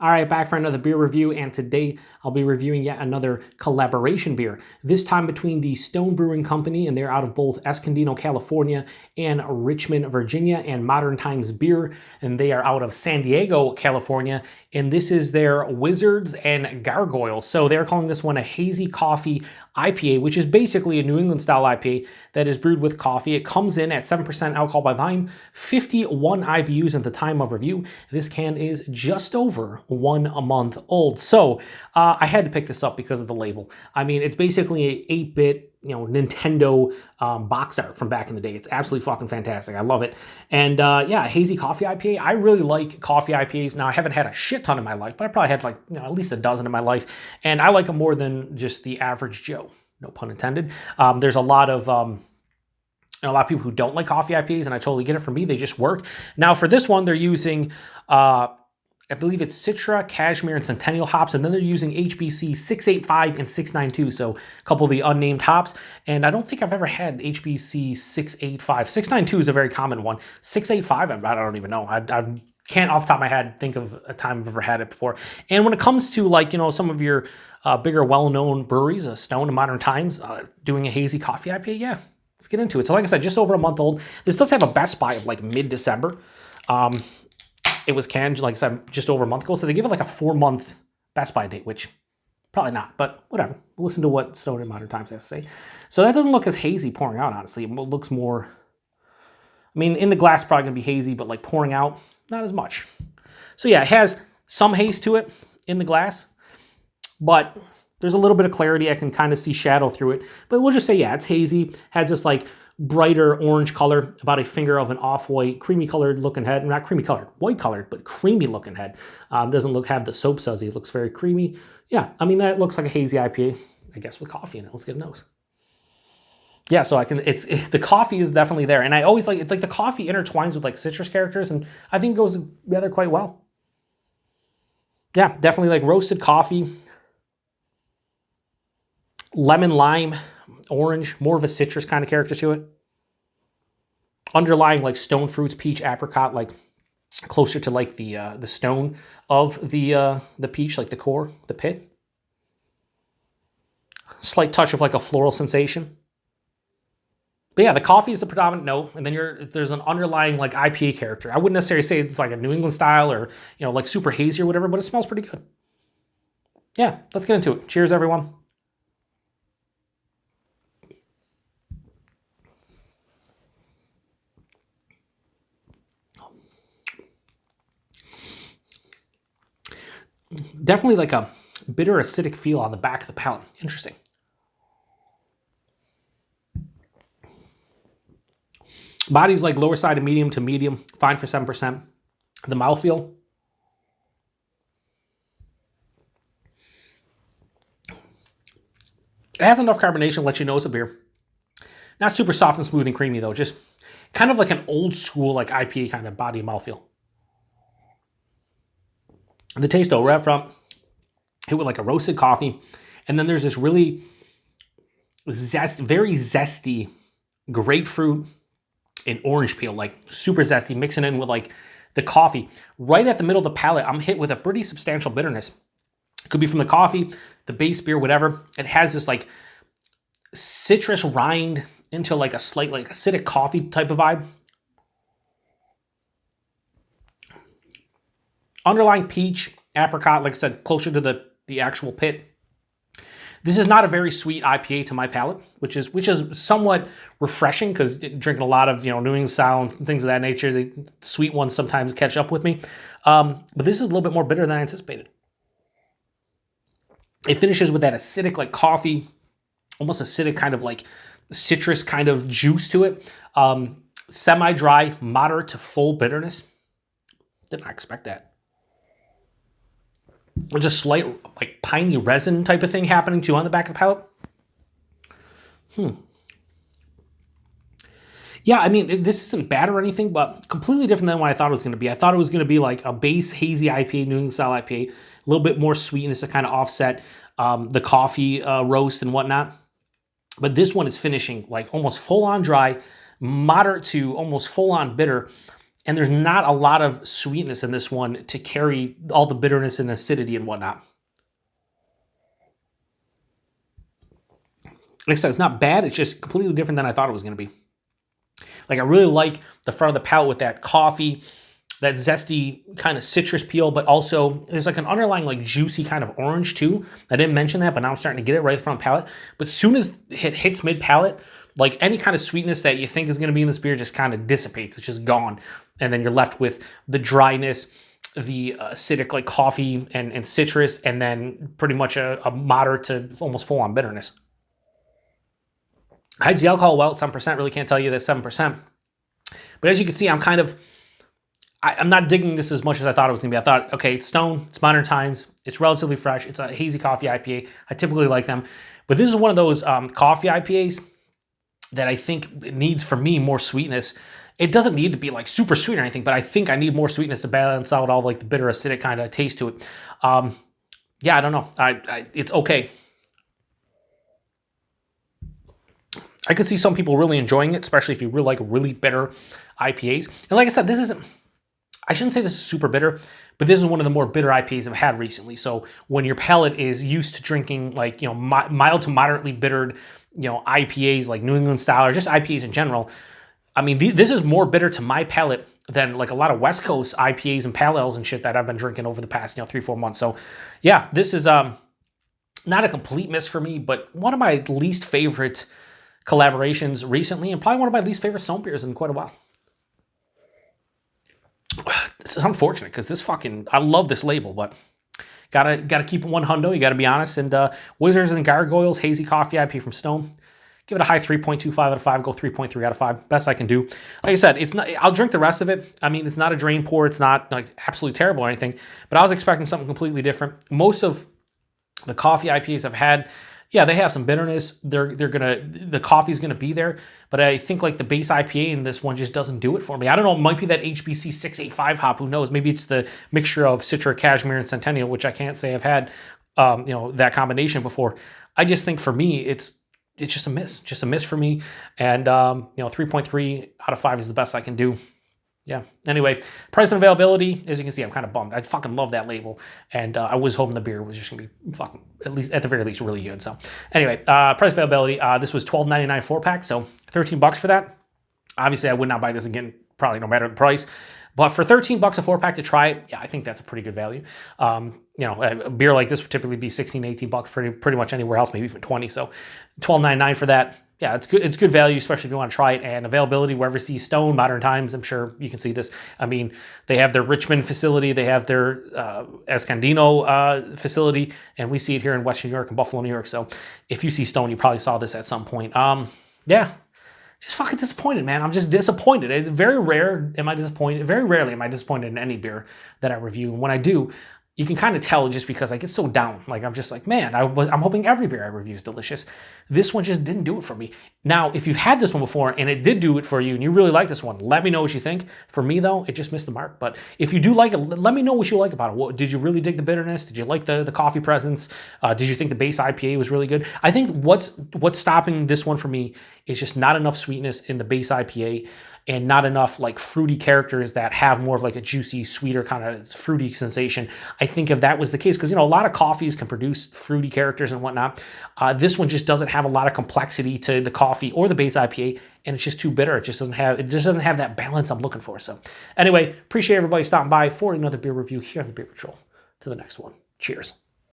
All right, back for another beer review, and today I'll be reviewing yet another collaboration beer. This time between the Stone Brewing Company, and they're out of both Escondido, California, and Richmond, Virginia, and Modern Times Beer, and they are out of San Diego, California, and this is their Wizards and Gargoyles. So they're calling this one a Hazy Coffee IPA, which is basically a New England-style IPA that is brewed with coffee. It comes in at 7% alcohol by volume, 51 IBUs at the time of review. This can is just over 1 month old. So I had to pick this up because of the label. I mean, it's basically a 8-bit, Nintendo box art from back in the day. It's absolutely fucking fantastic. I love it. And yeah, Hazy Coffee IPA. I really like coffee IPAs. Now, I haven't had a shit ton in my life, but I probably had like at least a dozen in my life. And I like them more than just the average Joe. No pun intended. There's a lot of people who don't like coffee IPAs, and I totally get it. For me, they just work. Now, for this one, they're using I believe it's Citra, Cashmere, and Centennial hops, and then they're using HBC 685 and 692, so a couple of the unnamed hops. And I don't think I've ever had HBC 685. 692 is a very common one. 685, I don't even know. I can't off the top of my head think of a time I've ever had it before. And when it comes to like, some of your bigger well-known breweries, Stone and Modern Times, doing a Hazy Coffee IPA, yeah, let's get into it. So like I said, just over a month old. This does have a best buy of like mid-December. It was canned, like I said, just over a month ago. So they give it like a 4-month best buy date, which probably not, but whatever. We'll listen to what Stone and Modern Times has to say. So that doesn't look as hazy pouring out, honestly. It looks more, I mean, in the glass probably going to be hazy, but like pouring out, not as much. So yeah, it has some haze to it in the glass, but there's a little bit of clarity. I can kind of see shadow through it, but we'll just say, yeah, it's hazy. Has this like brighter orange color, about a finger of an off-white, creamy colored looking head. Not creamy colored, white colored, but creamy looking head. Doesn't have the soap sudsy. It looks very creamy. Yeah, I mean, that looks like a hazy IPA, I guess, with coffee in it. Let's get a nose. Yeah, so the coffee is definitely there. And I always like the coffee intertwines with like citrus characters, and I think it goes together quite well. Yeah, definitely like roasted coffee, lemon, lime, orange, more of a citrus kind of character to it. Underlying like stone fruits, peach, apricot, like closer to like the stone of the peach, like the core, the pit. Slight touch of like a floral sensation. But yeah, the coffee is the predominant note, and then there's an underlying like IPA character. I wouldn't necessarily say it's like a New England style or like super hazy or whatever, but it smells pretty good. Yeah, let's get into it. Cheers, everyone. Definitely like a bitter acidic feel on the back of the palate. Interesting. Body's like lower side of medium to medium, fine for 7%. The mouthfeel. It has enough carbonation to let you know it's a beer. Not super soft and smooth and creamy though, just kind of like an old school like IPA kind of body and mouthfeel. The taste though, right up front, hit with like a roasted coffee, and then there's this really very zesty grapefruit and orange peel, like super zesty, mixing in with like the coffee. Right at the middle of the palate, I'm hit with a pretty substantial bitterness. It could be from the coffee, the base beer, whatever. It has this like citrus rind into like a slight like acidic coffee type of vibe. Underlying peach, apricot, like I said, closer to the actual pit. This is not a very sweet IPA to my palate, which is somewhat refreshing because drinking a lot of New England style and things of that nature, the sweet ones sometimes catch up with me. But this is a little bit more bitter than I anticipated. It finishes with that acidic like coffee, almost acidic kind of like citrus kind of juice to it. Semi-dry, moderate to full bitterness. Did not expect that. With a slight like piney resin type of thing happening too on the back of the palate. Yeah, I mean, this isn't bad or anything, but completely different than what I thought it was going to be. I thought it was going to be like a base hazy IPA, New England style IPA, a little bit more sweetness to kind of offset the coffee roast and whatnot. But this one is finishing like almost full on dry, moderate to almost full on bitter, And there's not a lot of sweetness in this one to carry all the bitterness and acidity and whatnot. Like I said, it's not bad. It's just completely different than I thought it was going to be. Like, I really like the front of the palate with that coffee, that zesty kind of citrus peel, but also there's like an underlying like juicy kind of orange too. I didn't mention that, but now I'm starting to get it right front palate. But as soon as it hits mid palate, like any kind of sweetness that you think is going to be in this beer just kind of dissipates. It's just gone. And then you're left with the dryness, the acidic like coffee and citrus, and then pretty much a moderate to almost full-on bitterness. Hides the alcohol well at 7%. Really can't tell you that 7%. But as you can see, I'm not digging this as much as I thought it was going to be. I thought, okay, it's Stone, it's modern times, it's relatively fresh, it's a hazy coffee IPA. I typically like them. But this is one of those coffee IPAs that I think needs, for me, more sweetness. It doesn't need to be like super sweet or anything, but I think I need more sweetness to balance out all like the bitter acidic kind of taste to it. Yeah, I don't know. It's okay. I could see some people really enjoying it, especially if you really like really bitter IPAs. And like I said, I shouldn't say this is super bitter, but this is one of the more bitter IPAs I've had recently. So when your palate is used to drinking like, mild to moderately bittered, IPAs like New England style or just IPAs in general, I mean, this is more bitter to my palate than like a lot of West Coast IPAs and pale ales and shit that I've been drinking over the past, 3-4 months. So yeah, this is not a complete miss for me, but one of my least favorite collaborations recently, and probably one of my least favorite Stone beers in quite a while. It's unfortunate because I love this label, but gotta keep it 100. You gotta be honest. And Wizards and Gargoyles Hazy Coffee IPA from Stone. Give it a high 3.25 out of 5. Go 3.3 out of 5. Best I can do. Like I said, it's not. I'll drink the rest of it. I mean, it's not a drain pour. It's not like absolutely terrible or anything. But I was expecting something completely different. Most of the coffee IPAs I've had, yeah, they have some bitterness. The coffee's gonna be there, but I think like the base IPA in this one just doesn't do it for me. I don't know. It might be that HBC 685 hop. Who knows? Maybe it's the mixture of Citra, Cashmere, and Centennial, which I can't say I've had, that combination before. I just think for me, it's just a miss for me. And 3.3 out of 5 is the best I can do. Yeah. Anyway, price and availability, as you can see, I'm kind of bummed. I fucking love that label, and I was hoping the beer was just gonna be fucking, at the very least, really good. So anyway, price availability. This was $12.99 4-pack, so $13 for that. Obviously, I would not buy this again, probably no matter the price. But for $13 a 4-pack to try it, yeah, I think that's a pretty good value. A beer like this would typically be $16, $18 pretty much anywhere else, maybe even 20. So $12.99 for that. Yeah, it's good. It's good value, especially if you want to try it. And availability wherever you see Stone, Modern Times, I'm sure you can see this. I mean, they have their Richmond facility, they have their Escondino facility, and we see it here in Western New York and Buffalo, New York. So if you see Stone, you probably saw this at some point. Yeah, just fucking disappointed, man. I'm just disappointed. It's very rare am I disappointed. Very rarely am I disappointed in any beer that I review. And when I do, you can kind of tell just because I get so down. Like, I'm just like, man, I'm hoping every beer I review is delicious. This one just didn't do it for me. Now, if you've had this one before and it did do it for you and you really like this one, let me know what you think. For me, though, it just missed the mark. But if you do like it, let me know what you like about it. Did you really dig the bitterness? Did you like the coffee presence? Did you think the base IPA was really good? I think what's stopping this one for me is just not enough sweetness in the base IPA and not enough like fruity characters that have more of like a juicy, sweeter kind of fruity sensation. I think if that was the case, because a lot of coffees can produce fruity characters and whatnot. This one just doesn't have a lot of complexity to the coffee or the base IPA, and it's just too bitter. It just doesn't have that balance I'm looking for. So anyway, appreciate everybody stopping by for another beer review here on the Beer Patrol. To the next one. Cheers.